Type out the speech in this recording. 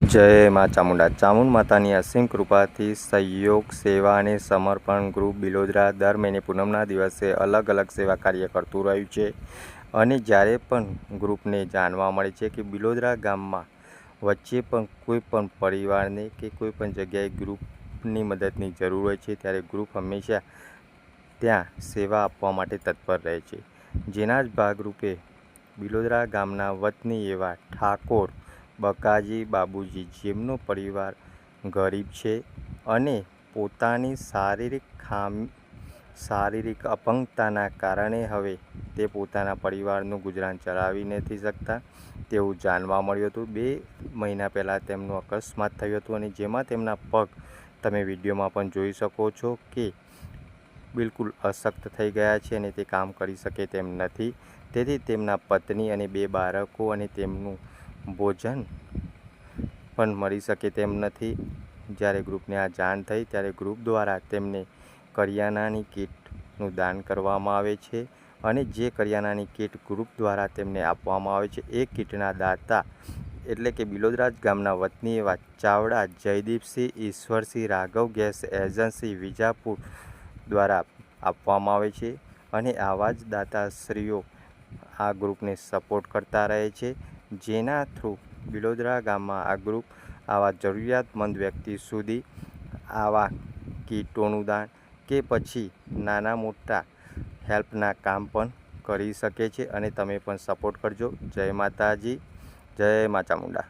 જય મા ચામુંડા. ચામુંડ માતાની અસીમ કૃપાથી સહયોગ, સેવા અને સમર્પણ ગ્રુપ બિલોદરા દર મહિને પૂનમના દિવસે અલગ અલગ સેવા કાર્ય કરતું રહ્યું છે. અને જ્યારે પણ ગ્રુપને જાણવા મળે છે કે બિલોદરા ગામમાં વચ્ચે પણ કોઈ પણ પરિવારને કે કોઈ પણ જગ્યાએ ગ્રુપની મદદની જરૂર હોય છે, ત્યારે ગ્રુપ હંમેશા ત્યાં સેવા આપવા માટે તત્પર રહે છે. જેના જ ભાગરૂપે બિલોદરા ગામના વતની એવા ઠાકોર બકાજી બાબુજી, જેમનો પરિવાર ગરીબ છે અને પોતાની શારીરિક અપંગતાના કારણે હવે તે પોતાના પરિવારનું ગુજરાન ચલાવી નથી શકતા તેવું જાણવા મળ્યું હતું. 2 મહિના પહેલાં તેમનું અકસ્માત થયું હતું અને જેમાં તેમના પગ તમે વિડીયોમાં પણ જોઈ શકો છો કે બિલકુલ અશક્ત થઈ ગયા છે અને તે કામ કરી શકે તેમ નથી. તેથી તેમના પત્ની અને 2 બાળકો અને તેમનું ભોજન પણ મળી શકે તેમ નથી. જ્યારે ગ્રુપને આ જાણ થઈ ત્યારે ગ્રુપ દ્વારા તેમને કરિયાણાની કીટનું દાન કરવામાં આવે છે અને જે કરિયાણાની કીટ ગ્રુપ દ્વારા તેમને આપવામાં આવે છે એ કીટના દાતા એટલે કે બિલોદરા ગામના વતની એવા ચાવડા જયદીપસિંહ ઈશ્વરસિંહ રાઘવ ગેસ એજન્સી વિજાપુર દ્વારા આપવામાં આવે છે. અને આવા જ દાતાશ્રીઓ આ ગ્રુપને સપોર્ટ કરતા રહે છે, જેના થ્રુ બિલોદરા ગામમાં આ ગ્રુપ આવા જરૂરિયાતમંદ વ્યક્તિ સુધી આવા કીટોનું દાન કે પછી નાના મોટા હેલ્પના કામ પણ કરી શકે છે. અને તમે પણ સપોર્ટ કરજો. જય માતાજી, જય મા ચામુંડા.